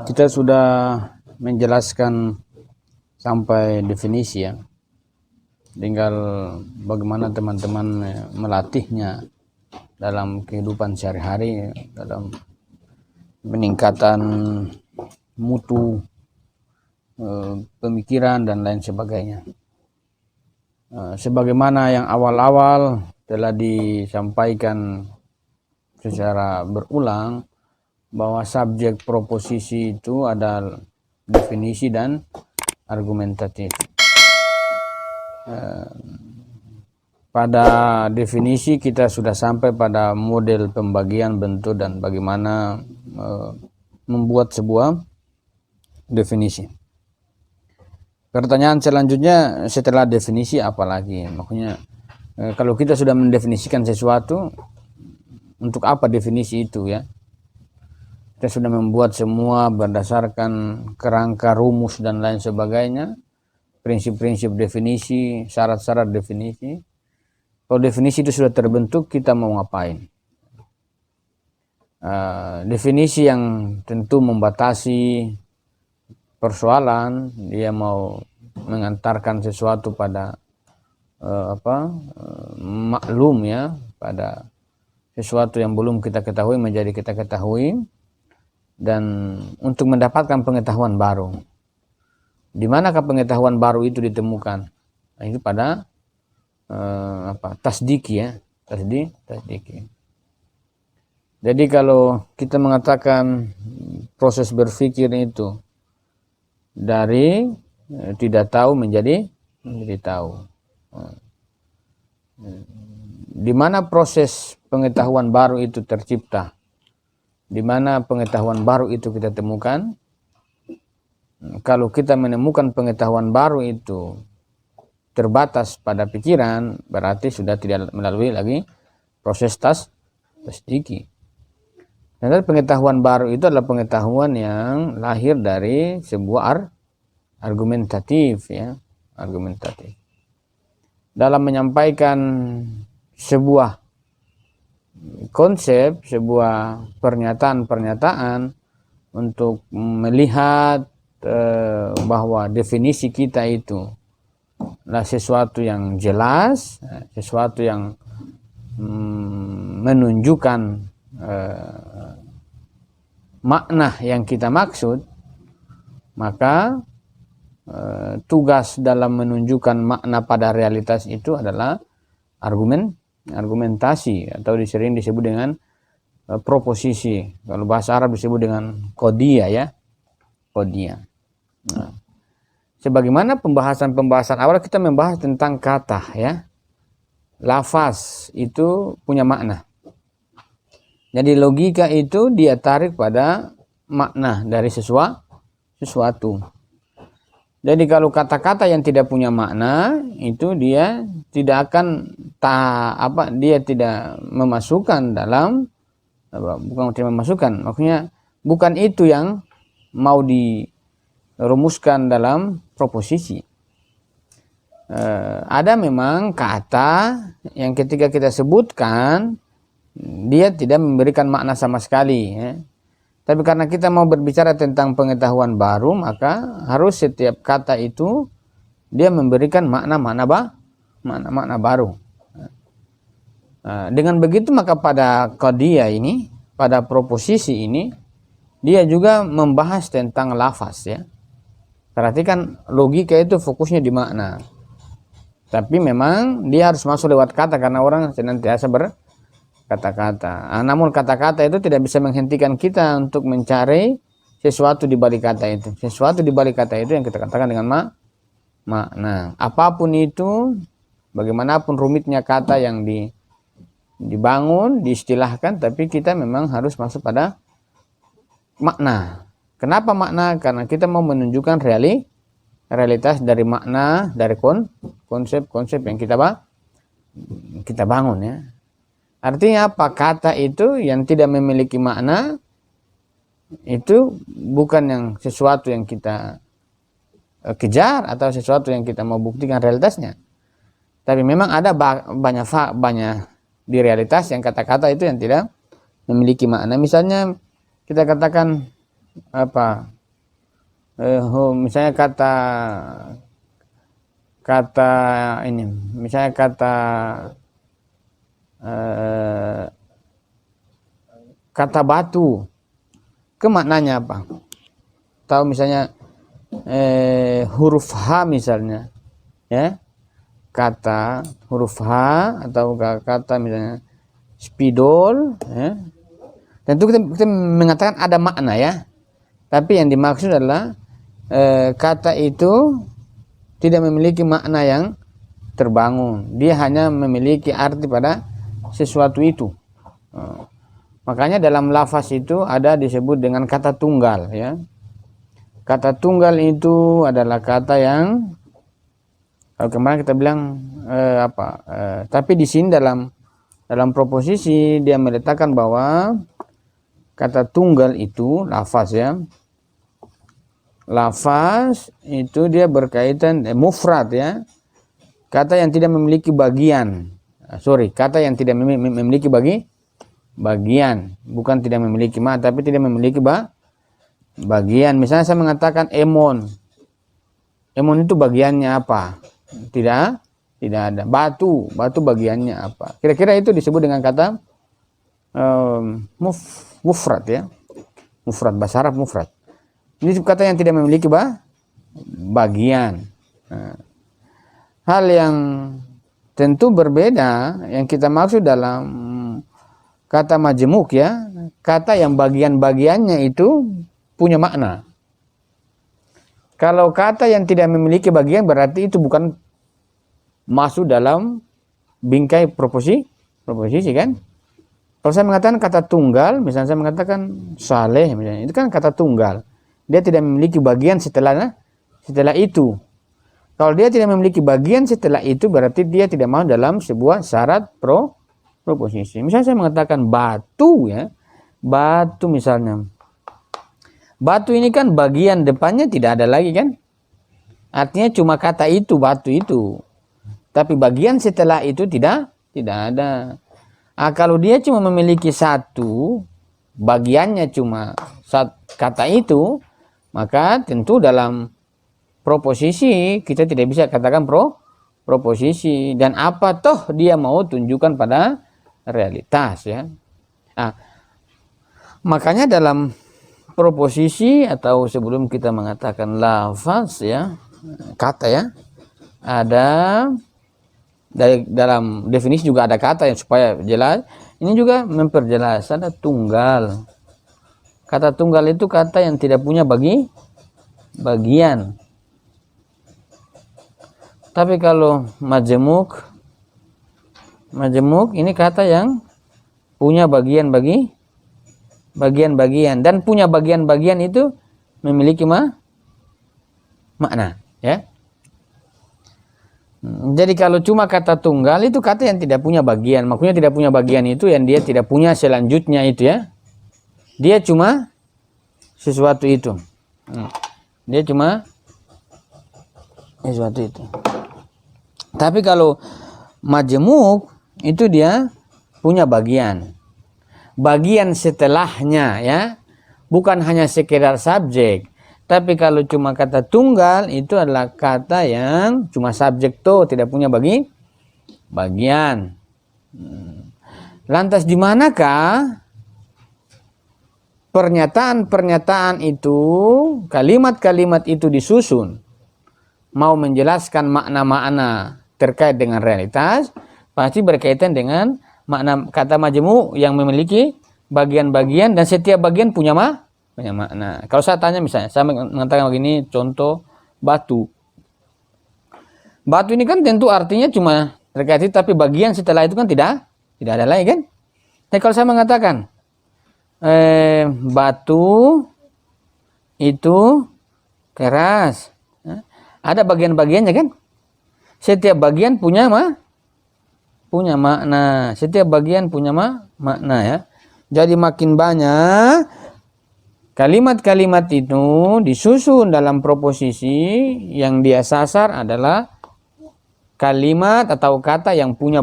Kita sudah menjelaskan sampai definisi ya. Tinggal bagaimana teman-teman melatihnya dalam kehidupan sehari-hari, dalam peningkatan mutu pemikiran dan lain sebagainya. Sebagaimana yang awal-awal telah disampaikan secara berulang, bahwa subjek proposisi itu ada definisi dan argumentatif. Pada definisi kita sudah sampai pada model pembagian bentuk dan bagaimana membuat sebuah definisi. Pertanyaan selanjutnya setelah definisi apa lagi? Makanya kalau kita sudah mendefinisikan sesuatu, untuk apa definisi itu ya? Kita sudah membuat semua berdasarkan kerangka rumus dan lain sebagainya, prinsip-prinsip definisi, syarat-syarat definisi. Kalau definisi itu sudah terbentuk, kita mau ngapain? Definisi yang tentu membatasi persoalan, dia mau mengantarkan sesuatu pada maklum ya, pada sesuatu yang belum kita ketahui menjadi kita ketahui. Dan untuk mendapatkan pengetahuan baru, di manakah pengetahuan baru itu ditemukan? Nah, itu pada tasdiki ya, tasdiki. Jadi kalau kita mengatakan proses berpikir itu dari tidak tahu menjadi tahu, di mana proses pengetahuan baru itu tercipta? Di mana pengetahuan baru itu kita temukan? Kalau kita menemukan pengetahuan baru itu terbatas pada pikiran, berarti sudah tidak melalui lagi proses tasdiki. Dan pengetahuan baru itu adalah pengetahuan yang lahir dari sebuah argumentatif ya, argumentatif. Dalam menyampaikan sebuah konsep, sebuah pernyataan untuk melihat bahwa definisi kita itu adalah sesuatu yang jelas, sesuatu yang menunjukkan makna yang kita maksud, maka tugas dalam menunjukkan makna pada realitas itu adalah argumentasi, atau sering disebut dengan proposisi. Kalau bahasa Arab disebut dengan kodiyah ya, kodiyah. Nah, sebagaimana pembahasan awal kita membahas tentang kata ya, lafaz itu punya makna. Jadi logika itu dia tarik pada makna dari sesuatu. Jadi kalau kata-kata yang tidak punya makna itu dia tidak akan dia tidak memasukkan dalam bukan tidak memasukkan, maksudnya bukan itu yang mau dirumuskan dalam proposisi. Ada memang kata yang ketika kita sebutkan dia tidak memberikan makna sama sekali ya. Tapi karena kita mau berbicara tentang pengetahuan baru, maka harus setiap kata itu dia memberikan makna-makna baru. Dengan begitu maka pada qadiyah ini, pada proposisi ini, dia juga membahas tentang lafaz ya. Perhatikan logika itu fokusnya di makna. Tapi memang dia harus masuk lewat kata karena orang senantiasa kata-kata. Namun kata-kata itu tidak bisa menghentikan kita untuk mencari sesuatu di balik kata itu. Sesuatu di balik kata itu yang kita katakan dengan makna. Apapun itu, bagaimanapun rumitnya kata yang dibangun, diistilahkan, tapi kita memang harus masuk pada makna. Kenapa makna? Karena kita mau menunjukkan realitas dari makna, dari konsep-konsep yang kita bangun ya. Artinya apa? Kata itu yang tidak memiliki makna itu bukan yang sesuatu yang kita kejar atau sesuatu yang kita mau buktikan realitasnya. Tapi memang ada banyak di realitas yang kata-kata itu yang tidak memiliki makna. Misalnya kita katakan misalnya kata kata ini, misalnya kata kata batu, ke maknanya apa? Tahu misalnya huruf H misalnya, ya, kata huruf H atau kata misalnya spidol, ya. Tentu kita mengatakan ada makna ya, tapi yang dimaksud adalah kata itu tidak memiliki makna yang terbangun, dia hanya memiliki arti pada sesuatu itu. Makanya dalam lafaz itu ada disebut dengan kata tunggal ya. Kata tunggal itu adalah kata yang kalau kemarin kita bilang tapi di sini dalam proposisi dia meletakkan bahwa kata tunggal itu lafaz ya. Lafaz itu dia berkaitan mufrad ya. Kata yang tidak memiliki bagian. Kata yang tidak memiliki bagian, bukan tidak memiliki makna tapi tidak memiliki bagian. Misalnya saya mengatakan emon. Emon itu bagiannya apa? Tidak ada. Batu bagiannya apa? Kira-kira itu disebut dengan kata mufrad ya. Mufrad, bahasa Arab mufrad. Ini kata yang tidak memiliki bagian. Hal yang tentu berbeda yang kita maksud dalam kata majemuk ya, kata yang bagian-bagiannya itu punya makna. Kalau kata yang tidak memiliki bagian berarti itu bukan masuk dalam bingkai proposisi kan? Kalau saya mengatakan kata tunggal, misalnya saya mengatakan saleh misalnya, itu kan kata tunggal. Dia tidak memiliki bagian setelah itu. Kalau dia tidak memiliki bagian setelah itu berarti dia tidak masuk dalam sebuah syarat proposisi. Misalnya saya mengatakan batu ya. Batu misalnya. Batu ini kan bagian depannya tidak ada lagi kan? Artinya cuma kata itu, batu itu. Tapi bagian setelah itu tidak ada. Kalau dia cuma memiliki satu, bagiannya cuma kata itu, maka tentu dalam proposisi kita tidak bisa katakan proposisi. Dan apa toh dia mau tunjukkan pada realitas ya. Nah, makanya dalam proposisi atau sebelum kita mengatakan lafaz ya, kata ya, ada dalam definisi juga ada kata yang supaya jelas. Ini juga memperjelas ada tunggal. Kata tunggal itu kata yang tidak punya bagian. Tapi kalau majemuk ini kata yang punya bagian-bagian dan punya bagian-bagian itu memiliki makna ya. Jadi kalau cuma kata tunggal itu kata yang tidak punya bagian. Maksudnya tidak punya bagian itu yang dia tidak punya selanjutnya itu ya. Dia cuma sesuatu itu. Dia cuma sesuatu itu. Tapi kalau majemuk itu dia punya bagian. Bagian setelahnya ya. Bukan hanya sekedar subjek. Tapi kalau cuma kata tunggal itu adalah kata yang cuma subjek tuh, tidak punya bagian. Lantas di manakah pernyataan-pernyataan itu, kalimat-kalimat itu disusun? Mau menjelaskan makna-makna terkait dengan realitas, pasti berkaitan dengan makna kata majemuk yang memiliki bagian-bagian dan setiap bagian punya makna. Kalau saya tanya misalnya, saya mengatakan begini, contoh batu. Batu ini kan tentu artinya cuma terkait itu, tapi bagian setelah itu kan tidak ada lagi kan? Tapi kalau saya mengatakan batu itu keras, ada bagian-bagiannya kan? Setiap bagian punya makna. Setiap bagian punya makna ya. Jadi makin banyak kalimat-kalimat itu disusun dalam proposisi yang dia sasar adalah kalimat atau kata yang punya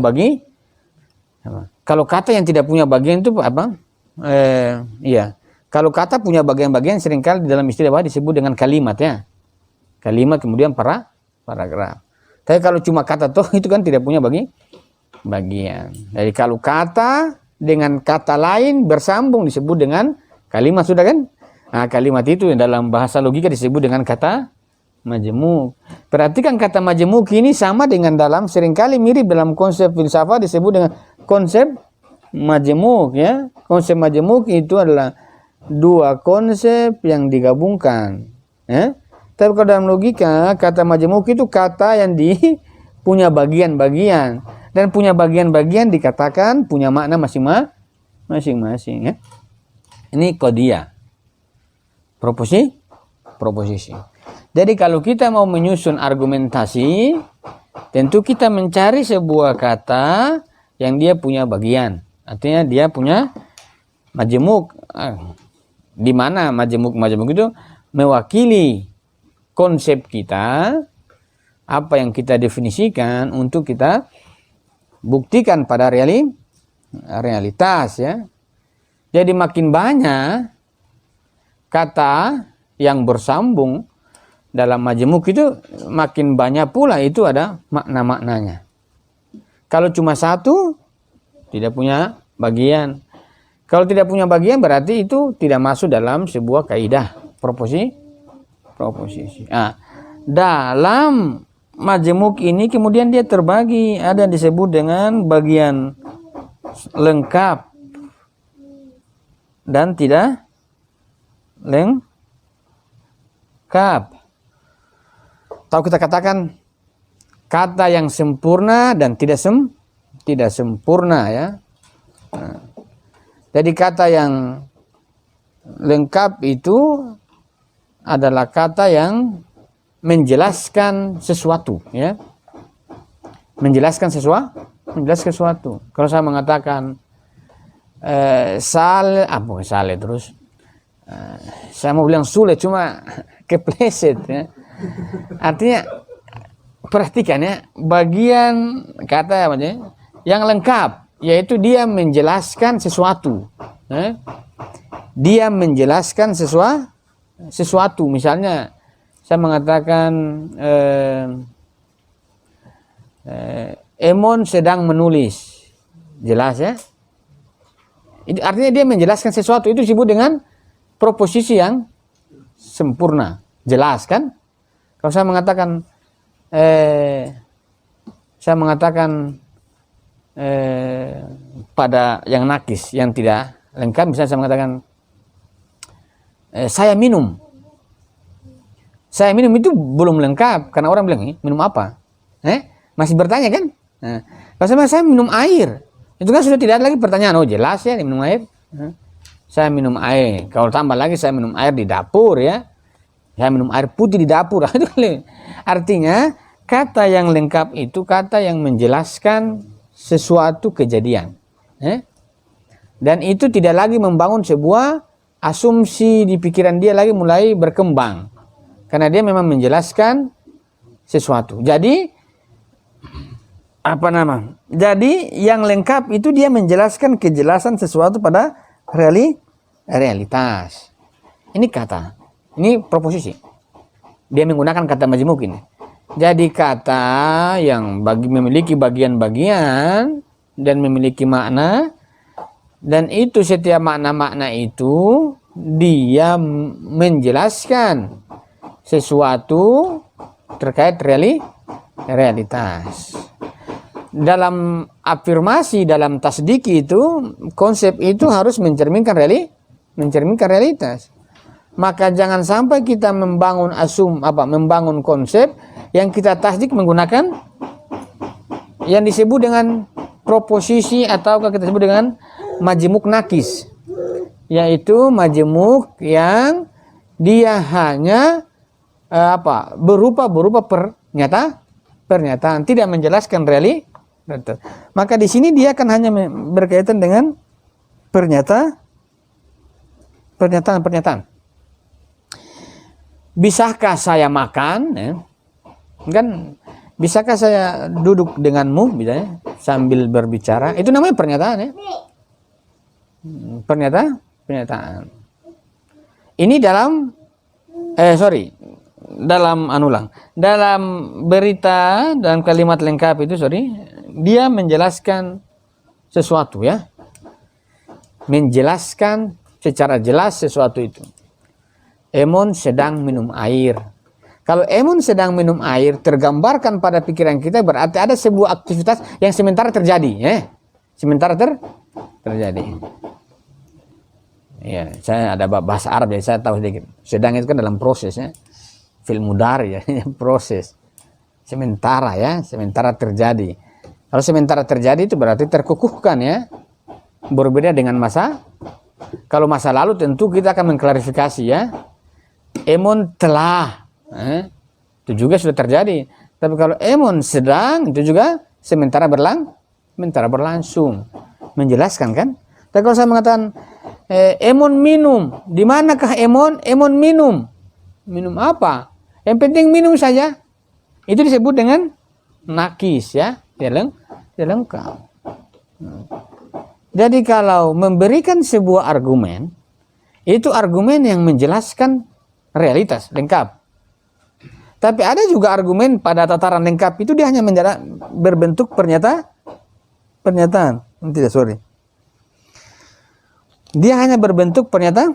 Kalau kata yang tidak punya bagian itu apa? Kalau kata punya bagian-bagian seringkali di dalam istilah bahasa disebut dengan kalimat ya. Kalimat kemudian paragraf. Tapi kalau cuma kata toh itu kan tidak punya bagian. Jadi kalau kata dengan kata lain bersambung disebut dengan kalimat, sudah kan? Nah, kalimat itu dalam bahasa logika disebut dengan kata majemuk. Perhatikan kata majemuk ini sama dengan dalam seringkali mirip dalam konsep filsafat disebut dengan konsep majemuk ya. Konsep majemuk itu adalah dua konsep yang digabungkan ya. Tapi kalau dalam logika kata majemuk itu kata yang punya bagian-bagian, dan punya bagian-bagian dikatakan punya makna masing-masing ya. Ini qadiyah, proposisi. Jadi kalau kita mau menyusun argumentasi, tentu kita mencari sebuah kata yang dia punya bagian. Artinya dia punya majemuk. Di mana majemuk itu mewakili konsep kita, apa yang kita definisikan untuk kita buktikan pada realitas ya. Jadi makin banyak kata yang bersambung dalam majemuk itu, makin banyak pula itu ada makna-maknanya. Kalau cuma satu tidak punya bagian. Kalau tidak punya bagian berarti itu tidak masuk dalam sebuah kaidah proposisi. Nah, dalam majemuk ini kemudian dia terbagi, ada yang disebut dengan bagian lengkap dan tidak lengkap. Atau kita katakan kata yang sempurna dan tidak sempurna ya. Nah, jadi kata yang lengkap itu adalah kata yang menjelaskan sesuatu ya. Menjelaskan sesuatu. Kalau saya mengatakan saya mau bilang sulit cuma kepleset ya. Artinya perhatikan ya, bagian kata yang lengkap, yaitu dia menjelaskan sesuatu. Dia menjelaskan sesuatu. Misalnya saya mengatakan Emon sedang menulis, jelas ya. Itu artinya dia menjelaskan sesuatu, itu disebut dengan proposisi yang sempurna, jelas kan? Kalau saya mengatakan pada yang nakis, yang tidak lengkap, misalnya saya mengatakan saya minum itu belum lengkap, karena orang bilang minum apa? Masih bertanya kan? Nah, kalau saya minum air, itu kan sudah tidak ada lagi pertanyaan. Oh jelas ya, minum air. Saya minum air. Kalau tambah lagi saya minum air di dapur ya. Saya minum air putih di dapur. Artinya kata yang lengkap itu kata yang menjelaskan sesuatu kejadian. Dan itu tidak lagi membangun sebuah asumsi di pikiran dia lagi mulai berkembang. Karena dia memang menjelaskan sesuatu. Jadi Jadi yang lengkap itu dia menjelaskan kejelasan sesuatu pada realitas. Ini kata. Ini proposisi. Dia menggunakan kata majemuk ini. Jadi kata yang memiliki bagian-bagian dan memiliki makna, dan itu setiap makna-makna itu dia menjelaskan sesuatu terkait realitas. Dalam afirmasi, dalam tasdiki itu, konsep itu harus mencerminkan realitas. Maka jangan sampai kita membangun konsep yang kita tasdik menggunakan yang disebut dengan proposisi atau kita sebut dengan majemuk nakis, yaitu majemuk yang dia hanya berupa pernyataan, tidak menjelaskan realitas. Maka di sini dia akan hanya berkaitan dengan pernyataan. Bisakah saya makan? Kan bisakah saya duduk denganmu misalnya sambil berbicara? Itu namanya pernyataan ya. Pernyataan. Ini dalam dalam berita, dalam kalimat lengkap itu dia menjelaskan sesuatu ya, menjelaskan secara jelas sesuatu itu. Emon sedang minum air. Kalau Emon sedang minum air, tergambarkan pada pikiran kita berarti ada sebuah aktivitas yang sementara terjadi ya. Sementara terjadi. Ya, saya ada bahasa Arab jadi saya tahu sedikit. Sedang itu kan dalam prosesnya. Fil mudhari ya, proses. Sementara ya, sementara terjadi. Kalau sementara terjadi itu berarti terkukuhkan ya. Berbeda dengan masa. Kalau masa lalu tentu kita akan mengklarifikasi ya. Emon telah, itu juga sudah terjadi. Tapi kalau emon sedang, itu juga sementara berlangsung. Menjelaskan kan? Tapi kalau saya mengatakan emon minum, di manakah emon? Emon minum. Minum apa? Yang penting minum saja. Itu disebut dengan nakis ya, tidak lengkap. Jadi kalau memberikan sebuah argumen, itu argumen yang menjelaskan realitas lengkap. Tapi ada juga argumen pada tataran lengkap itu dia hanya berbentuk pernyataan. Tidak, sorry. Dia hanya berbentuk pernyataan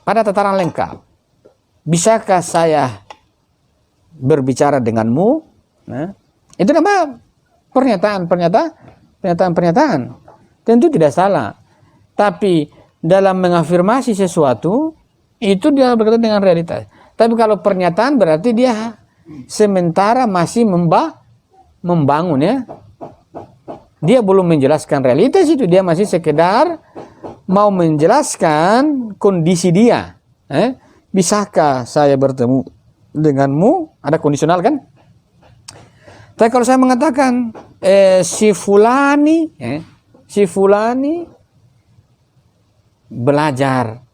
pada tataran lengkap. Bisakah saya berbicara denganmu? Nah, itu nama pernyataan. Tentu tidak salah. Tapi dalam mengafirmasi sesuatu itu dia berkaitan dengan realitas. Tapi kalau pernyataan berarti dia sementara masih membangun ya. Dia belum menjelaskan realitas itu, dia masih sekedar mau menjelaskan kondisi dia. Bisakah saya bertemu denganmu? Ada kondisional kan? Tapi kalau saya mengatakan si fulani belajar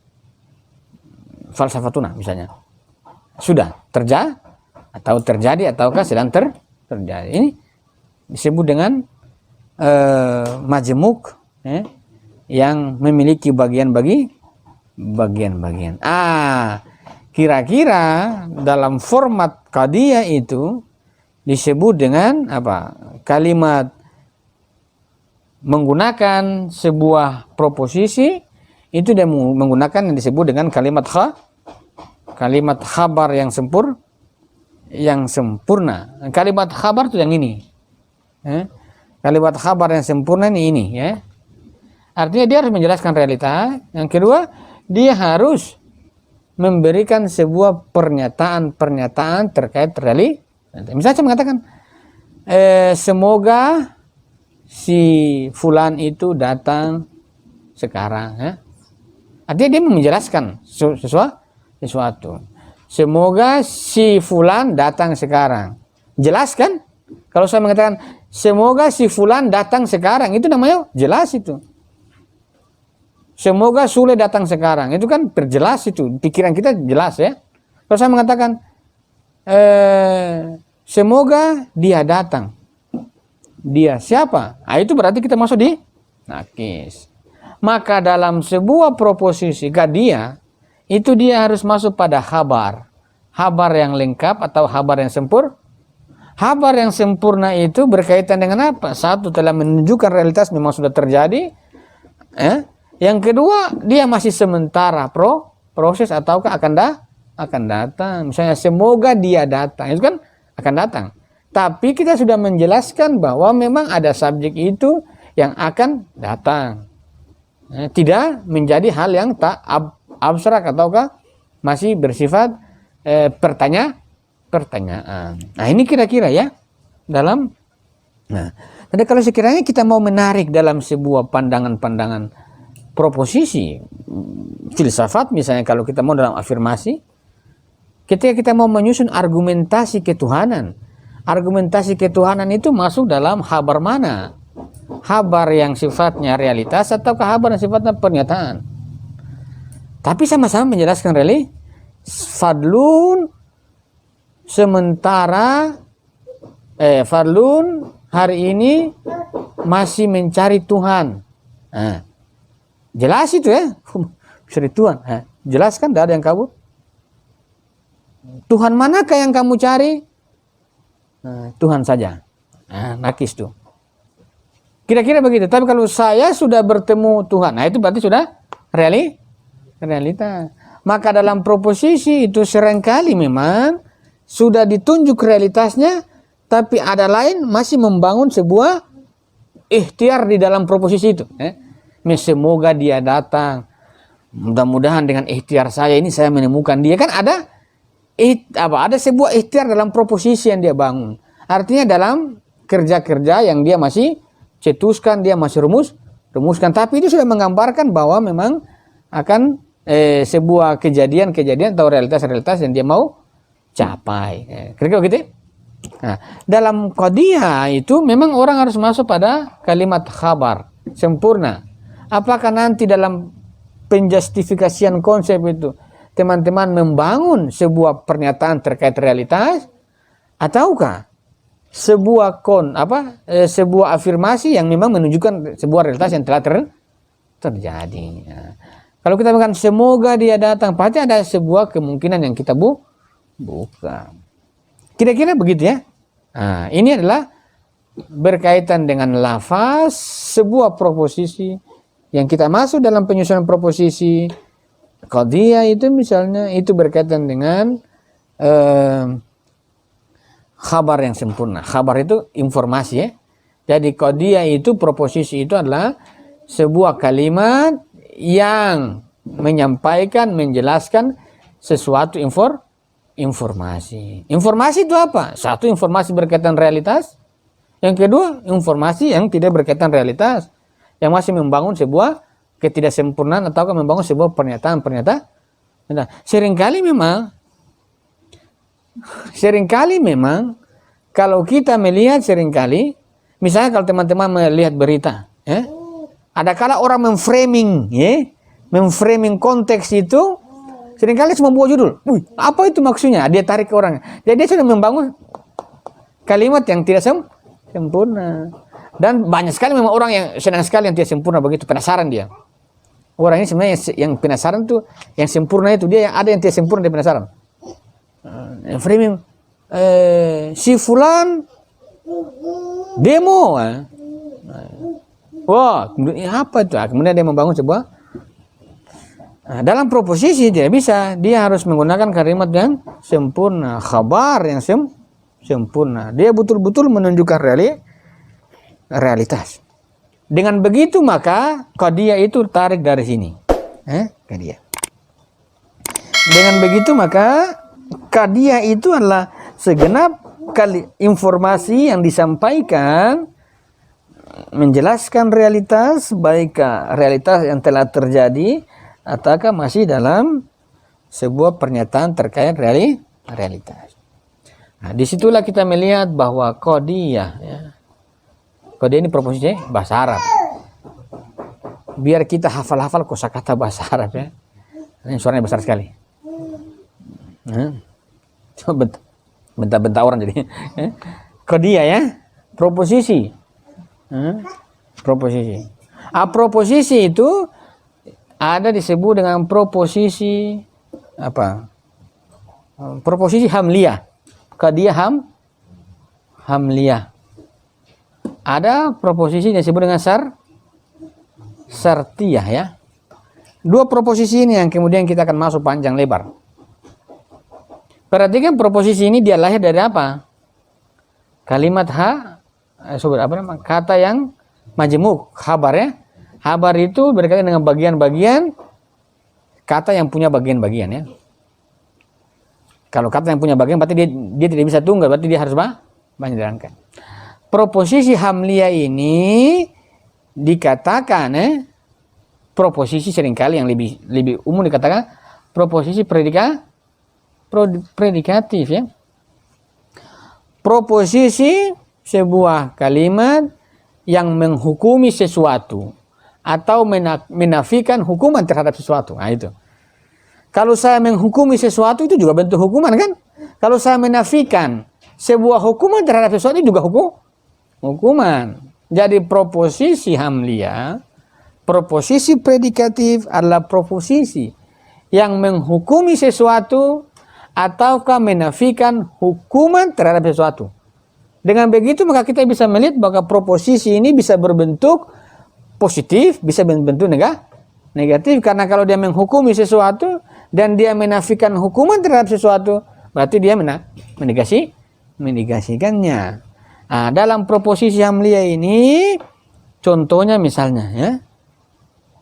falsafatuna misalnya, sudah terjadi ataukah sedang terjadi. Ini disebut dengan majemuk yang memiliki bagian-bagian. Kira-kira dalam format qadiyah itu disebut dengan apa? Kalimat menggunakan sebuah proposisi itu dia menggunakan yang disebut dengan kalimat khabar yang sempurna. Kalimat khabar itu yang ini. Kalimat khabar yang sempurna ini ya. Artinya dia harus menjelaskan realita. Yang kedua, dia harus memberikan sebuah pernyataan terkait realita. Misalnya saya mengatakan semoga si fulan itu datang sekarang ya. Artinya dia menjelaskan sesuatu. Semoga si fulan datang sekarang. Jelaskan? Kalau saya mengatakan semoga si fulan datang sekarang, itu namanya jelas itu. Semoga Sule datang sekarang, itu kan perjelas itu. Pikiran kita jelas ya. Kalau saya mengatakan semoga dia datang. Dia siapa? Itu berarti kita masuk di nakis. Maka dalam sebuah proposisi qadiyah itu dia harus masuk pada khabar yang lengkap atau khabar yang sempurna. Khabar yang sempurna itu berkaitan dengan apa? Satu, telah menunjukkan realitas memang sudah terjadi. Yang kedua, dia masih sementara proses ataukah akan datang. Misalnya semoga dia datang, itu kan akan datang. Tapi kita sudah menjelaskan bahwa memang ada subjek itu yang akan datang. Tidak menjadi hal yang tak abstrak ataukah masih bersifat pertanyaan. Nah, ini kira-kira ya dalam. Nah, jadi kalau sekiranya kita mau menarik dalam sebuah pandangan-pandangan proposisi filsafat, misalnya kalau kita mau dalam afirmasi, ketika kita mau menyusun argumentasi ketuhanan itu masuk dalam khabar mana? Khabar yang sifatnya realitas atau khabar yang sifatnya pernyataan. Tapi sama-sama menjelaskan fadlun sementara fadlun hari ini masih mencari Tuhan. Jelas itu ya. Sri Tuhan. Jelaskan, tidak ada yang kabur. Tuhan manakah yang kamu cari? Tuhan saja. Nakis tuh. Kira-kira begitu. Tapi kalau saya sudah bertemu Tuhan, itu berarti sudah realita. Maka dalam proposisi itu seringkali memang sudah ditunjuk realitasnya, tapi ada lain masih membangun sebuah ikhtiar di dalam proposisi itu. Semoga dia datang. Mudah-mudahan dengan ikhtiar saya ini saya menemukan dia. Kan ada sebuah ikhtiar dalam proposisi yang dia bangun. Artinya dalam kerja-kerja yang dia masih cetuskan, dia masih rumuskan. Tapi itu sudah menggambarkan bahwa memang akan sebuah kejadian-kejadian atau realitas-realitas yang dia mau capai. Kira-kira gitu. Nah, dalam qadiyah itu memang orang harus masuk pada kalimat khabar sempurna. Apakah nanti dalam penjustifikasian konsep itu teman-teman membangun sebuah pernyataan terkait realitas, ataukah sebuah sebuah afirmasi yang memang menunjukkan sebuah realitas yang telah terjadi. Nah, kalau kita bilang semoga dia datang, pasti ada sebuah kemungkinan yang kita buka. Kira-kira begitu ya. Nah, ini adalah berkaitan dengan lafaz sebuah proposisi yang kita masuk dalam penyusunan proposisi. Qadiyah itu misalnya itu berkaitan dengan khabar yang sempurna. Khabar itu informasi ya. Jadi qadiyah itu, proposisi itu adalah sebuah kalimat yang menyampaikan, menjelaskan sesuatu informasi. Informasi itu apa? Satu, informasi berkaitan realitas. Yang kedua, informasi yang tidak berkaitan realitas, yang masih membangun sebuah ketidaksempurnaan atau membangun sebuah pernyataan. Nah, seringkali memang kalau kita melihat misalnya kalau teman-teman melihat berita, ada kala orang memframing konteks itu, seringkali cuma buat judul. Apa itu maksudnya? Dia tarik ke orang. Jadi dia sudah membangun kalimat yang tidak sempurna. Dan banyak sekali memang orang yang senang sekali yang tidak sempurna begitu, penasaran dia. Orang ini sebenarnya yang penasaran tuh, yang sempurna itu dia, yang ada yang tidak sempurna dia penasaran. Framing si fulan demo. Wah, apa itu? Kemudian dia membangun sebuah. Dalam proposisi tidak bisa, dia harus menggunakan kalimat yang sempurna, khabar yang sempurna. Dia betul-betul menunjukkan realitas. Dengan begitu maka qadiyah itu tarik dari sini. Qadiyah. Dengan begitu maka qadiyah itu adalah segenap informasi yang disampaikan menjelaskan realitas, baik realitas yang telah terjadi ataukah masih dalam sebuah pernyataan terkait realitas. Nah, disitulah kita melihat bahwa qadiyah Qadiyah ini proposisi bahasa Arab. Biar kita hafal-hafal kosakata bahasa Arab ya. Ini suaranya besar sekali. Coba bentar orang jadi. Qadiyah ya, proposisi. Proposisi. Proposisi itu ada disebut dengan proposisi apa? Proposisi hamliyah. Qadiyah hamliyah. Ada proposisi yang disebut dengan syartiyah ya. Dua proposisi ini yang kemudian kita akan masuk panjang lebar. Perhatikan proposisi ini dia lahir dari apa? Kalimat kata yang majmuk, khabar ya. Khabar itu berkaitan dengan bagian-bagian kata yang punya bagian-bagian ya. Kalau kata yang punya bagian berarti dia tidak bisa tunggal, berarti dia harus banyak dirangkai. Proposisi hamliyah ini dikatakan proposisi seringkali yang lebih umum dikatakan proposisi predikatif ya. Proposisi sebuah kalimat yang menghukumi sesuatu atau menafikan hukuman terhadap sesuatu. Nah itu. Kalau saya menghukumi sesuatu itu juga bentuk hukuman kan? Kalau saya menafikan sebuah hukuman terhadap sesuatu itu juga hukuman. Jadi proposisi hamliyah Proposisi predikatif adalah proposisi yang menghukumi sesuatu ataukah menafikan hukuman terhadap sesuatu. Dengan begitu maka kita bisa melihat bahwa proposisi ini bisa berbentuk positif, bisa berbentuk negatif. Karena kalau dia menghukumi sesuatu dan dia menafikan hukuman terhadap sesuatu, berarti dia menegasikannya. Nah, dalam proposisi hamliah ini, contohnya misalnya, ya,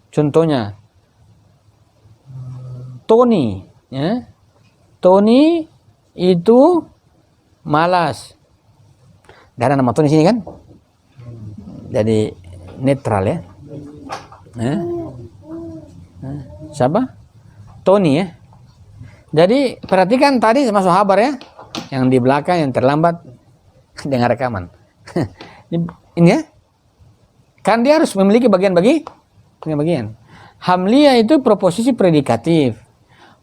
contohnya Tony, ya, Tony itu malas. Gak ada nama Tony sini kan? Jadi netral ya. Siapa? Tony ya. Jadi perhatikan tadi masuk kabar ya, yang di belakang yang terlambat dengan rekaman. Ini ya. Kan dia harus memiliki bagian. Hamliah itu proposisi predikatif.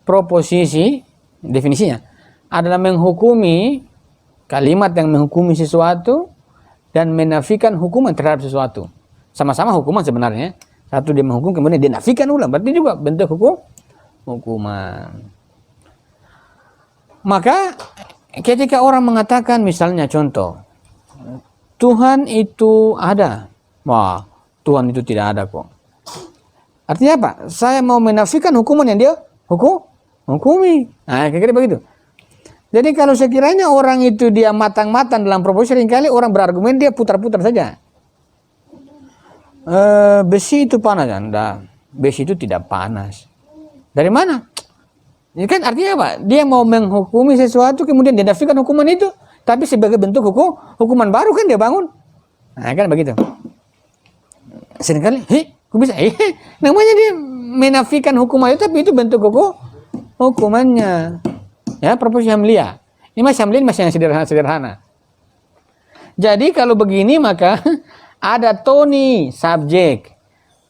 Proposisi definisinya adalah menghukumi kalimat yang menghukumi sesuatu dan menafikan hukuman terhadap sesuatu. Sama-sama hukuman sebenarnya. Satu dia menghukum, kemudian dia nafikan ulang. Berarti juga bentuk hukuman. Maka ketika orang mengatakan misalnya contoh, Tuhan itu ada. Wah, Tuhan itu tidak ada kok. Artinya apa? Saya mau menafikan hukuman yang dia hukumi. Nah, kira-kira begitu. Jadi kalau sekiranya orang itu dia matang-matang dalam proposisi, seringkali orang berargumen dia putar-putar saja. Besi itu panas, Anda. Besi itu tidak panas. Dari mana? Ini kan artinya apa? Dia mau menghukumi sesuatu, kemudian dia nafikan hukuman itu, tapi sebagai bentuk hukuman baru kan dia bangun. Nah, kan begitu. Seringkali, kok bisa? Namanya dia menafikan hukuman itu, tapi itu bentuk hukumannya. Ya, proposisi hamliah. Ini masih hamliah, masih yang sederhana. Jadi kalau begini maka ada Tony subjek,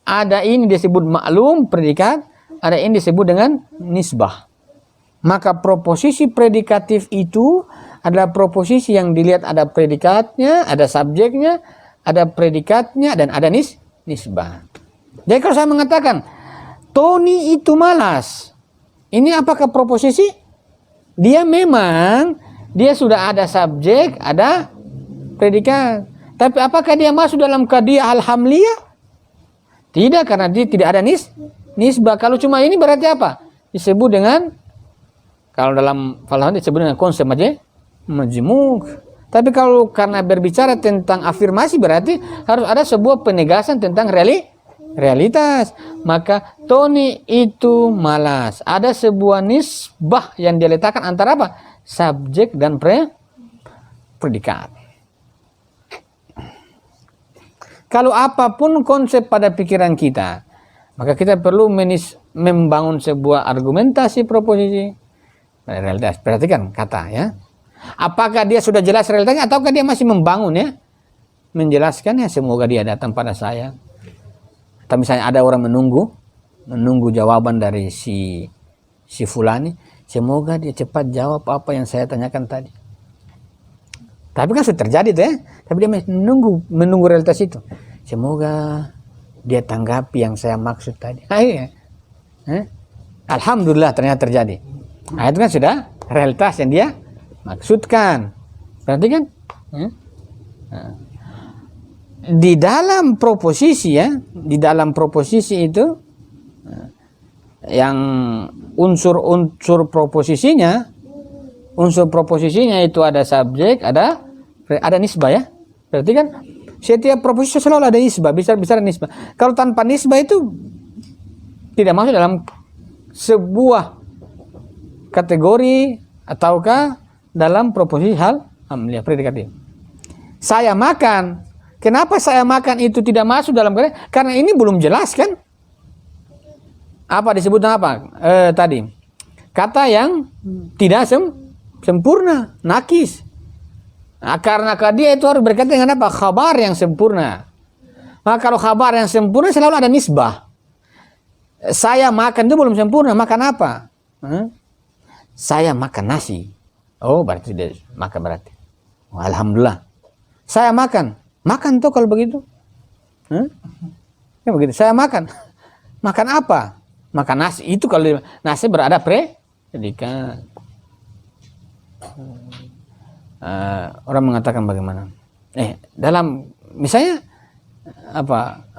ada ini disebut maklum predikat, ada ini disebut dengan nisbah. Maka proposisi predikatif itu adalah proposisi yang dilihat ada predikatnya, ada subjeknya, ada predikatnya, dan ada nisbah. Jadi kalau saya mengatakan Tony itu malas, ini apakah proposisi? Dia memang dia sudah ada subjek, ada predikat. Tapi apakah dia masuk dalam qadiyah al-hamliyah? Tidak, karena dia tidak ada nisbah. Kalau cuma ini berarti apa? Disebut dengan, kalau dalam falsafah disebut dengan konsep majmuk. Tapi kalau karena berbicara tentang afirmasi berarti harus ada sebuah penegasan tentang realitas. Maka Tony itu malas. Ada sebuah nisbah yang dia letakkan antara apa? Subjek dan predikat. Kalau apapun konsep pada pikiran kita, maka kita perlu membangun sebuah argumentasi proposisi realitas. Perhatikan kata ya. Apakah dia sudah jelas realitasnya ataukah dia masih membangun ya? Menjelaskannya, semoga dia datang pada saya. Atau misalnya ada orang menunggu jawaban dari si fulani, semoga dia cepat jawab apa yang saya tanyakan tadi. Tapi kan sudah terjadi tuh ya. Tapi dia menunggu realitas itu. Semoga dia tanggapi yang saya maksud tadi. Akhirnya, alhamdulillah ternyata terjadi. Nah, itu kan sudah realitas yang dia maksudkan. Berarti kan? Nah, di dalam proposisi ya, di dalam proposisi itu yang unsur proposisinya itu ada subjek, ada nisbah ya. Berarti kan setiap proposisi selalu ada nisbah, bisa ada nisbah. Kalau tanpa nisbah itu tidak masuk dalam sebuah kategori ataukah dalam proposisi hamliah predikatif. Saya makan. Kenapa saya makan itu tidak masuk dalam karena ini belum jelas kan? Apa disebutnya apa? Tadi kata yang tidak sempurna, nakis. Nah, karena dia itu harus berkaitan dengan apa? Khabar yang sempurna. Maka kalau khabar yang sempurna selalu ada nisbah. Saya makan itu belum sempurna, makan apa? Saya makan nasi. Oh, berarti dia makan berarti. Oh, alhamdulillah. Saya makan tuh kalau begitu. Ya begitu. Saya makan. Makan apa? Makan nasi. Itu kalau nasi berada predikat. Orang mengatakan bagaimana? Dalam misalnya apa?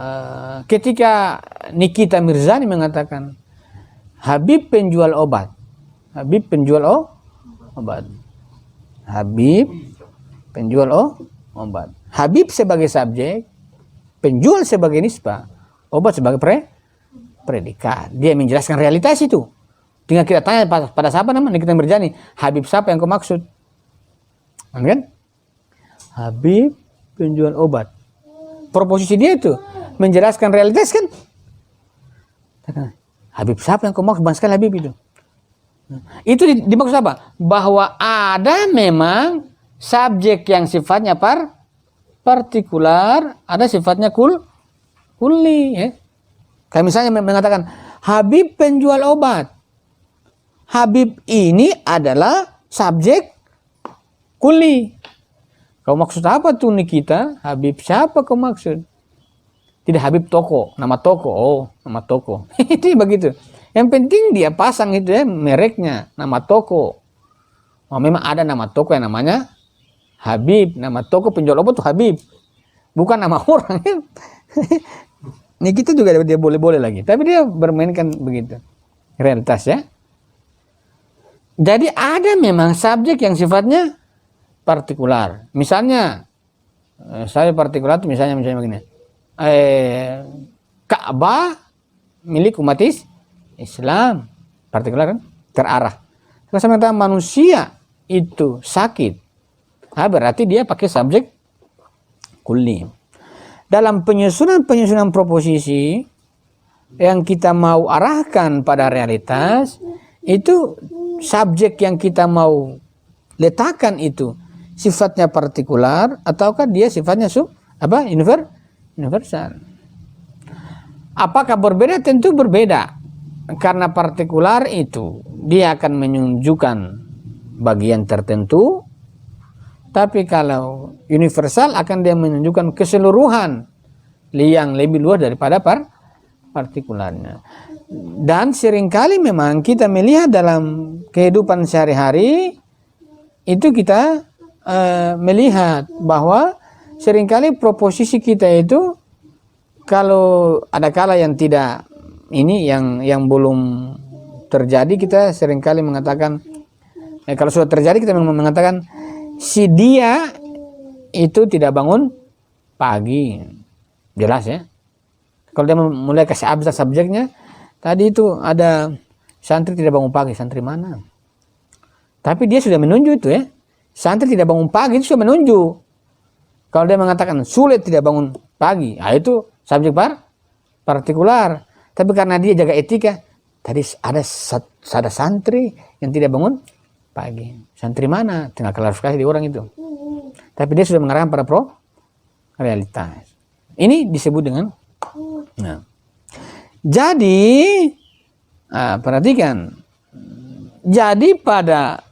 Ketika Nikita Mirzani mengatakan Habib penjual obat. Habib penjual obat. Habib penjual obat. Habib sebagai subjek, penjual sebagai nisbah, obat sebagai predikat. Dia menjelaskan realitas itu. Tinggal kita tanya pada siapa namanya Nikita Mirzani, Habib siapa yang kau maksud? Kan? Habib penjual obat. Proposisi dia itu menjelaskan realitas kan? Habib siapa yang kau maksud? Bang sekali Habib itu. Itu dimaksud apa? Bahwa ada memang subjek yang sifatnya partikular, ada sifatnya kulli. Ya. Kayak misalnya mengatakan Habib penjual obat. Habib ini adalah subjek kulli. Kau maksud apa tuh Nikita? Habib siapa kau maksud? Tidak Habib toko, nama toko. Oh, nama toko. Itu begitu. Yang penting dia pasang itu ya mereknya, nama toko. Oh, memang ada nama toko yang namanya Habib. Nama toko penjual obat tuh Habib. Bukan nama orang. Nikita juga dia boleh-boleh lagi. Tapi dia bermainkan begitu. Realitas ya. Jadi ada memang subjek yang sifatnya partikular. Misalnya saya partikular itu misalnya begini. Ka'bah milik umat Islam, partikular kan, terarah. Kalau saya mengatakan manusia itu sakit, berarti dia pakai subjek kulli. Dalam penyusunan proposisi yang kita mau arahkan pada realitas, itu subjek yang kita mau letakkan itu sifatnya partikular ataukah dia sifatnya universal. Apakah berbeda? Tentu berbeda. Karena partikular itu dia akan menunjukkan bagian tertentu, tapi kalau universal akan dia menunjukkan keseluruhan yang lebih luas daripada partikularnya. Dan seringkali memang kita melihat dalam kehidupan sehari-hari itu kita melihat bahwa seringkali proposisi kita itu kalau ada kala yang tidak ini yang belum terjadi, kita seringkali mengatakan kalau sudah terjadi kita mengatakan si dia itu tidak bangun pagi. Jelas ya. Kalau dia mulai kasih abstrak subjeknya, tadi itu ada santri tidak bangun pagi, santri mana? Tapi dia sudah menunjuk itu ya. Santri tidak bangun pagi itu sudah menunjuk. Kalau dia mengatakan sulit tidak bangun pagi, itu subjek partikular. Tapi karena dia jaga etika, tadi ada santri yang tidak bangun pagi. Santri mana? Tinggal klarifikasi di orang itu. Tapi dia sudah mengarahkan pada realitas. Ini disebut dengan. Nah, jadi perhatikan. Jadi pada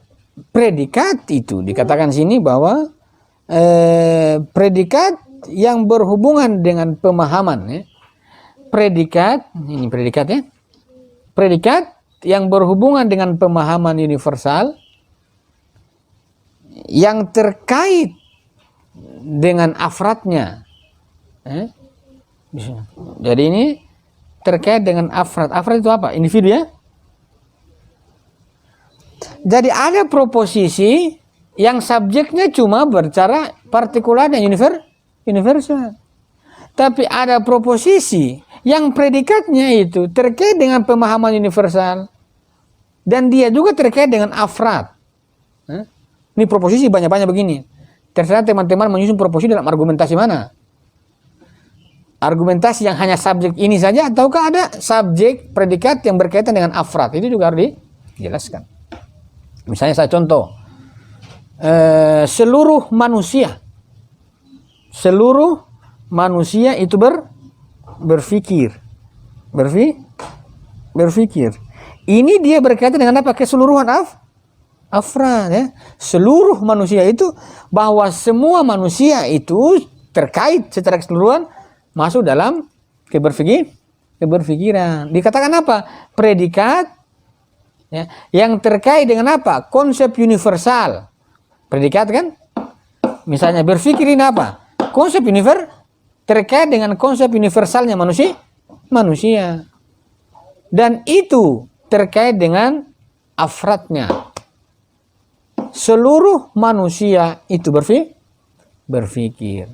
predikat itu dikatakan sini bahwa predikat yang berhubungan dengan pemahaman ya. Predikat ini predikat ya. Predikat yang berhubungan dengan pemahaman universal yang terkait dengan afradnya. Jadi ini terkait dengan afrad. Afrad itu apa? Individu ya. Jadi ada proposisi yang subjeknya cuma berbicara partikular dan universal. Tapi ada proposisi yang predikatnya itu terkait dengan pemahaman universal. Dan dia juga terkait dengan afrad. Ini proposisi banyak-banyak begini. Terserah teman-teman menyusun proposisi dalam argumentasi mana. Argumentasi yang hanya subjek ini saja ataukah ada subjek predikat yang berkaitan dengan afrad. Itu juga harus dijelaskan. Misalnya saya contoh. Seluruh manusia itu berpikir. Ini dia berkaitan dengan apa? Keseluruhan afrad ya. Seluruh manusia itu bahwa semua manusia itu terkait secara keseluruhan masuk dalam keberpikiran. Dikatakan apa? Predikat ya, yang terkait dengan apa? Konsep universal. Predikat kan? Misalnya berpikir ini apa? Konsep terkait dengan konsep universalnya manusia. Dan itu terkait dengan afradnya. Seluruh manusia itu berpikir.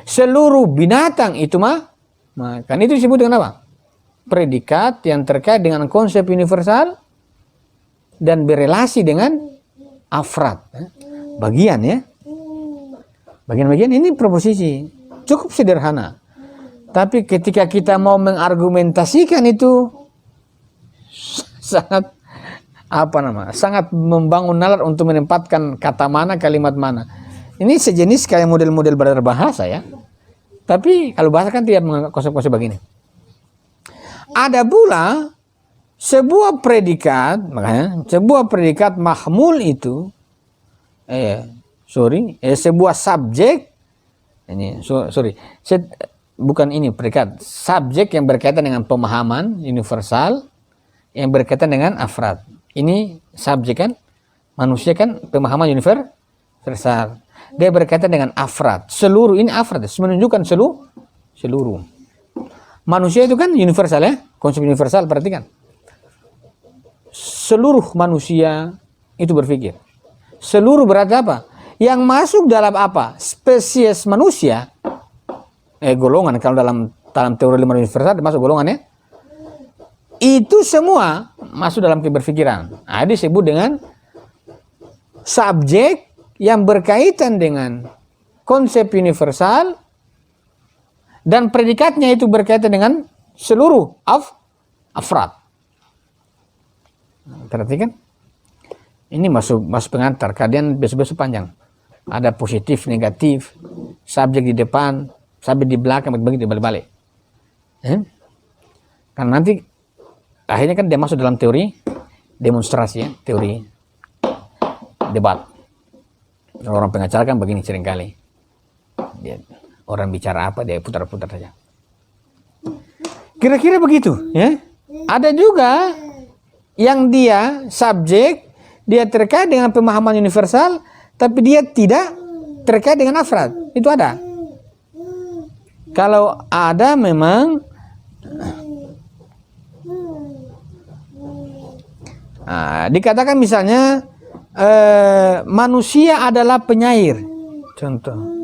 Seluruh binatang itu makan. Itu disebut dengan apa? Predikat yang terkait dengan konsep universal dan berelasi dengan afrad. Bagian ya. Bagian-bagian ini proposisi. Cukup sederhana. Tapi ketika kita mau mengargumentasikan itu sangat sangat membangun nalar untuk menempatkan kata mana, kalimat mana. Ini sejenis kayak model-model berbahasa ya. Tapi kalau bahasa kan tidak menganggap konsep-konsep begini. Ada pula sebuah predikat, makanya sebuah predikat mahmul itu sebuah subjek ini bukan ini predikat, subjek yang berkaitan dengan pemahaman universal yang berkaitan dengan afrad. Ini subjek kan, manusia kan pemahaman universal. Dia berkaitan dengan afrad. Seluruh ini afrad, menunjukkan seluruh. Manusia itu kan universal ya, konsep universal perhatikan. Seluruh manusia itu berpikir. Seluruh berarti apa? Yang masuk dalam apa? Spesies manusia, golongan kalau dalam teori lima universal masuk golongan ya. Itu semua masuk dalam keberpikiran. Nah, disebut dengan subjek yang berkaitan dengan konsep universal dan predikatnya itu berkaitan dengan seluruh afrad. Perhatikan. Ini masuk pengantar. Kemudian besok-besok panjang. Ada positif, negatif, subjek di depan, subjek di belakang, begitu balik-balik. Karena nanti akhirnya kan dia masuk dalam teori demonstrasi ya, teori debat. Orang pengacara kan begini seringkali. Orang bicara apa dia putar-putar saja. Kira-kira begitu ya. Ada juga yang dia subjek, dia terkait dengan pemahaman universal, tapi dia tidak terkait dengan afrad. Itu ada. Kalau ada memang dikatakan misalnya manusia adalah penyair. Contoh.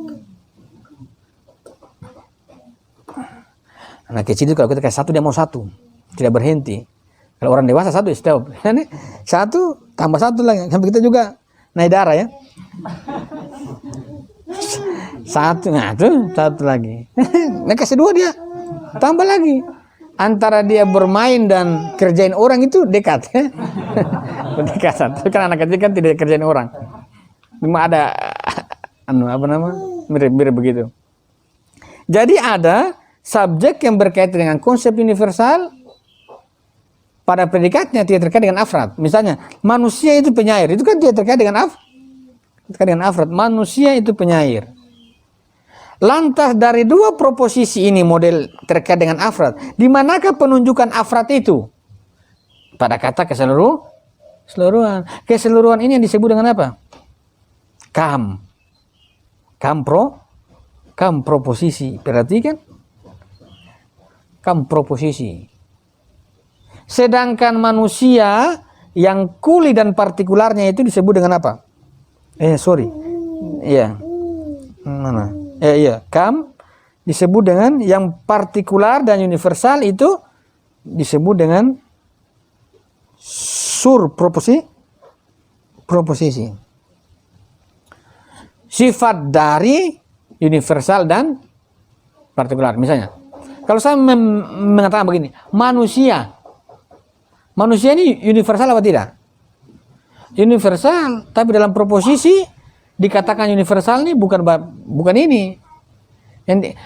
Anak kecil itu kalau kita kasih satu dia mau satu, tidak berhenti. Kalau orang dewasa satu stop. Satu tambah satu lagi. Sampai kita juga naik darah ya. Satu, nah tuh satu lagi. Nah kasih dua dia tambah lagi. Antara dia bermain dan kerjain orang itu dekat ya. Dekat. Kan anak kecil kan tidak kerjain orang. Cuma ada mirip-mirip begitu. Jadi ada subjek yang berkaitan dengan konsep universal pada predikatnya tidak terkait dengan afrad. Misalnya manusia itu penyair, itu kan tidak terkait dengan afrad. Manusia itu penyair. Lantas dari dua proposisi ini model terkait dengan afrad, di manakah penunjukan afrad itu? Pada kata keseluruhan. Keseluruhan ini yang disebut dengan apa? Kam proposisi. Perhatikan. Kam proposisi. Sedangkan manusia yang kuli dan partikularnya itu disebut dengan apa? Mana? Kam disebut dengan yang partikular dan universal itu disebut dengan proposisi. Sifat dari universal dan partikular. Misalnya, kalau saya mengatakan begini, manusia ini universal apa tidak? Universal, tapi dalam proposisi dikatakan universal ini bukan ini.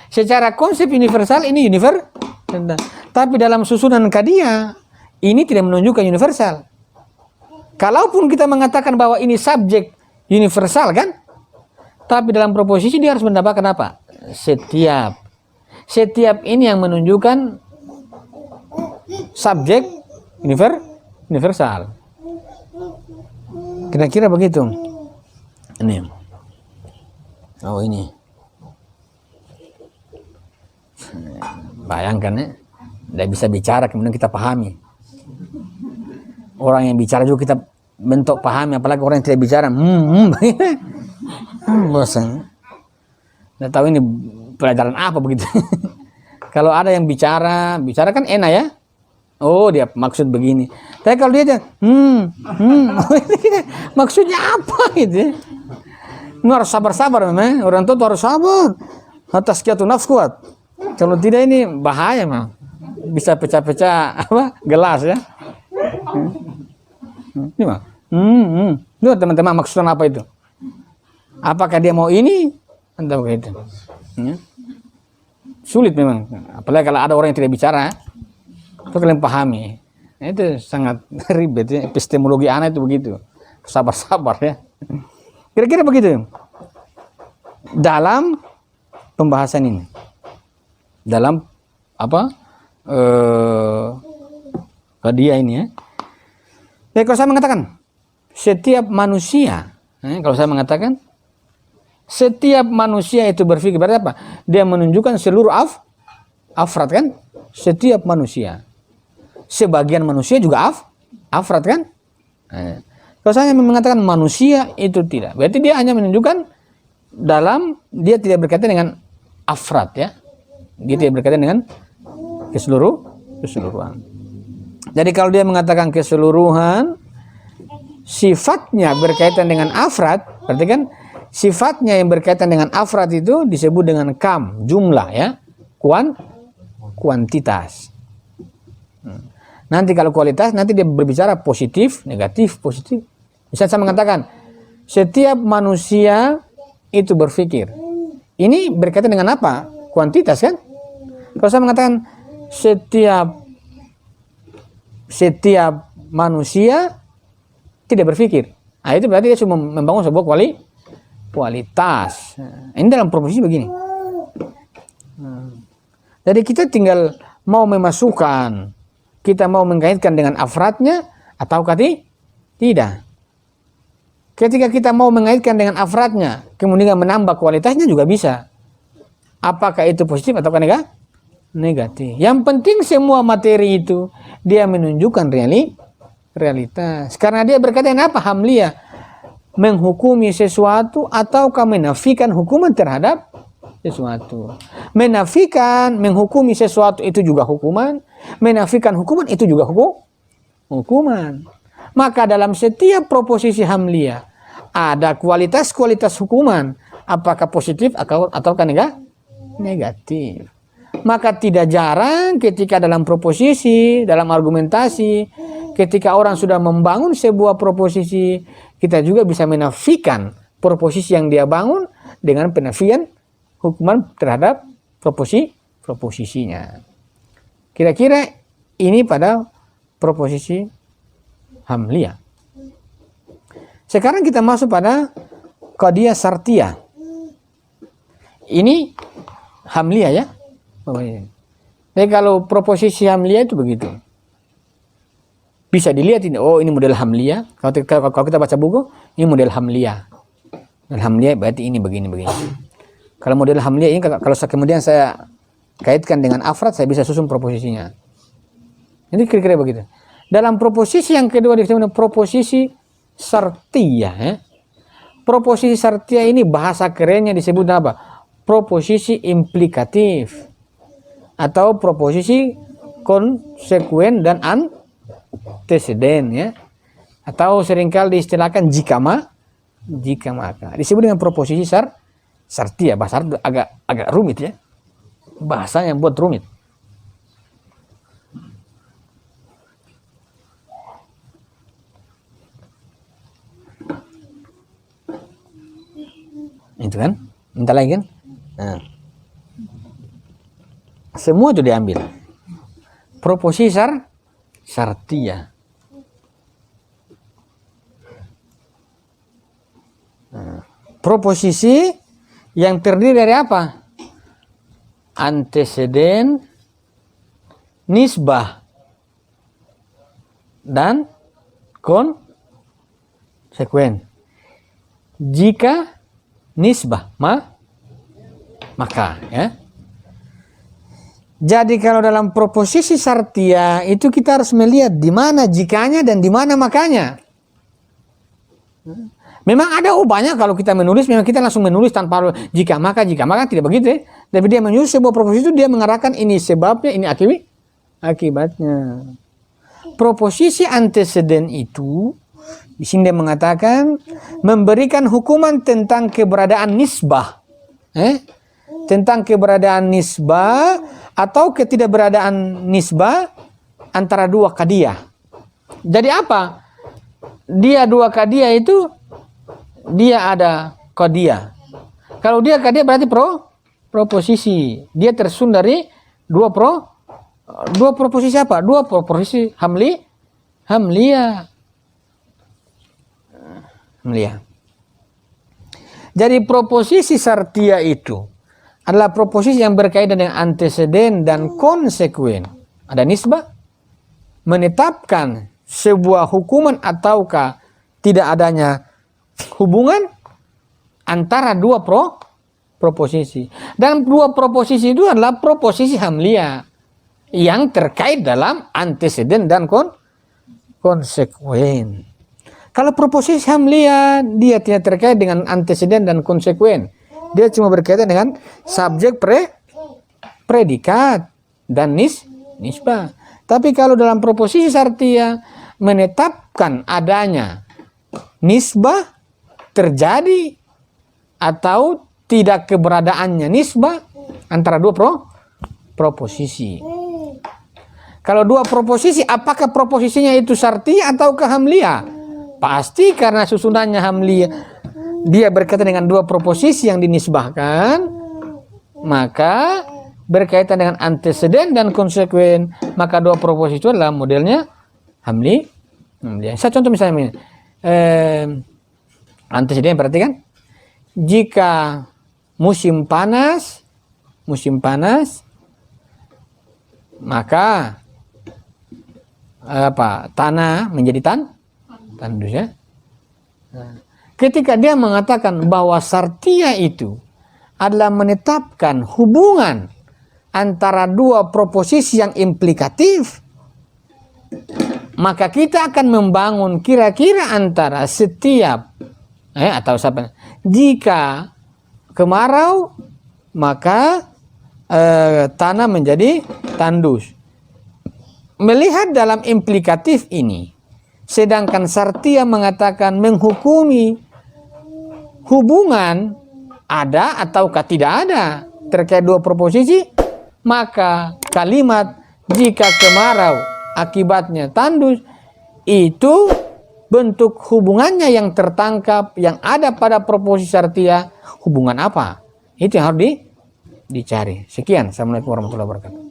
Secara konsep universal ini universal, tapi dalam susunan kadia ini tidak menunjukkan universal. Kalaupun kita mengatakan bahwa ini subjek universal kan, tapi dalam proposisi dia harus mendapatkan apa? Setiap ini yang menunjukkan subjek universal. Kira-kira begitu. Ini. Oh ini. Bayangkan ya, tidak bisa bicara kemudian kita pahami. Orang yang bicara juga kita bentuk pahami, apalagi orang yang tidak bicara. Bosan. Tidak tahu ini pelajaran apa begitu. Kalau ada yang bicara kan enak ya. Oh dia maksud begini. Tapi kalau dia aja, maksudnya apa gitu ya? Ini harus sabar-sabar memang. Orang tua harus sabar. Atas kiatu nafs kuat. Kalau tidak ini bahaya mah. Bisa pecah-pecah apa gelas ya. Ini mah. Itu teman-teman maksudnya apa itu? Apakah dia mau ini? Entah begitu. Ya. Sulit memang. Apalagi kalau ada orang yang tidak bicara. Itu kalian pahami. Itu sangat ribet ya. Epistemologi anak itu begitu. Sabar-sabar ya. Kira-kira begitu. Dalam pembahasan ini. Dalam apa? Dia ini ya. Ya kalau saya mengatakan setiap manusia, kalau saya mengatakan setiap manusia itu berpikir berarti apa? Dia menunjukkan seluruh afrad kan? Setiap manusia. Sebagian manusia juga afrad kan? Kalau saya mengatakan manusia itu tidak, berarti dia hanya menunjukkan dalam dia tidak berkaitan dengan afrad ya. Dia tidak berkaitan dengan keseluruhan. Jadi kalau dia mengatakan keseluruhan, sifatnya berkaitan dengan afrad, berarti kan sifatnya yang berkaitan dengan afrad itu disebut dengan kam, jumlah ya, kuantitas. Nanti kalau kualitas, nanti dia berbicara positif, negatif, positif. Misalnya saya mengatakan, setiap manusia itu berpikir. Ini berkaitan dengan apa? Kuantitas kan? Kalau saya mengatakan, setiap manusia tidak berpikir. Nah, itu berarti dia cuma membangun sebuah kualitas. Ini dalam proposisi begini. Jadi kita tinggal mau memasukkan, kita mau mengkaitkan dengan afradnya ataukah tidak. Ketika kita mau mengaitkan dengan afradnya, kemudian menambah kualitasnya juga bisa. Apakah itu positif ataukah negatif? Yang penting semua materi itu dia menunjukkan realitas. Karena dia berkaitan apa? Hamliyah. Menghukumi sesuatu ataukah menafikan hukuman terhadap sesuatu. Menafikan, menghukumi sesuatu itu juga hukuman. Menafikan hukuman itu juga hukuman. Maka dalam setiap proposisi hamliyah ada kualitas-kualitas hukuman. Apakah positif ataukah negatif. Maka tidak jarang ketika dalam proposisi, dalam argumentasi, ketika orang sudah membangun sebuah proposisi, kita juga bisa menafikan proposisi yang dia bangun dengan penafian hukuman terhadap proposisinya. Kira-kira ini pada proposisi hamliyah. Sekarang kita masuk pada qadiyah syartiyah. Ini hamliyah ya. Jadi kalau proposisi hamliyah itu begitu. Bisa dilihat ini, oh ini model hamliyah. Kalau kita baca buku, ini model hamliyah. Model hamliyah berarti ini begini. Kalau model hamliyah ini, kalau kemudian saya kaitkan dengan afrad, saya bisa susun proposisinya. Ini kira-kira begitu. Dalam proposisi yang kedua disebut proposisi syartiyah. Ya. Proposisi syartiyah ini bahasa kerennya disebut apa? Proposisi implikatif atau proposisi konsekuen dan anteseden ya. Atau seringkali diistilahkan jika maka. Disebut dengan proposisi syartiyah. Bahasa agak rumit ya. Bahasanya buat rumit. Itu kan, minta lagi kan? Nah. Semua itu diambil. Proposisi syartiyah. Nah. Proposisi yang terdiri dari apa? anteseden, nisbah, dan konsekuen. Jika nisbah, maka, ya. Jadi kalau dalam proposisi syartiyah itu kita harus melihat di mana jikanya dan di mana makanya. Memang ada banyak kalau kita menulis, memang kita langsung menulis tanpa jika maka tidak begitu ya. Tapi dia menyusun sebuah proposisi itu dia mengarahkan ini sebabnya, ini akibatnya. Proposisi anteseden itu di sini dia mengatakan memberikan hukuman tentang keberadaan nisbah, tentang keberadaan nisbah atau ketidakberadaan nisbah antara dua qadiyah. Jadi apa? Dia dua qadiyah itu dia ada qadiyah. Kalau dia qadiyah berarti proposisi. Dia tersusun dari dua proposisi apa? Dua proposisi hamliyah. Jadi proposisi syartiyah itu adalah proposisi yang berkaitan dengan anteseden dan konsekuen. Ada nisbah, menetapkan sebuah hukuman ataukah tidak adanya hubungan antara dua proposisi. Dan dua proposisi itu adalah proposisi hamliyah yang terkait dalam anteseden dan konsekuen. Kalau proposisi hamliyah dia tidak terkait dengan anteseden dan konsekuen. Dia cuma berkaitan dengan subjek predikat dan nisbah. Tapi kalau dalam proposisi syartiyah menetapkan adanya nisbah terjadi atau tidak keberadaannya nisbah antara dua proposisi. Kalau dua proposisi, apakah proposisinya itu syartiyah atau hamliyah? Pasti karena susunannya hamliyah. Dia berkaitan dengan dua proposisi yang dinisbahkan, maka berkaitan dengan anteseden dan konsekuen, maka dua proposisi itu adalah modelnya hamliyah. Saya contoh misalnya anteseden berarti kan jika musim panas maka tanah menjadi tandus ya. Ketika dia mengatakan bahwa syartiyah itu adalah menetapkan hubungan antara dua proposisi yang implikatif, maka kita akan membangun kira-kira antara setiap jika kemarau maka tanah menjadi tandus. Melihat dalam implikatif ini, sedangkan syartiyah mengatakan menghukumi hubungan ada ataukah tidak ada terkait dua proposisi, maka kalimat jika kemarau akibatnya tandus itu bentuk hubungannya yang tertangkap yang ada pada proposisi syartiyah, hubungan apa? Itu yang harus dicari. Sekian. Assalamualaikum warahmatullahi wabarakatuh.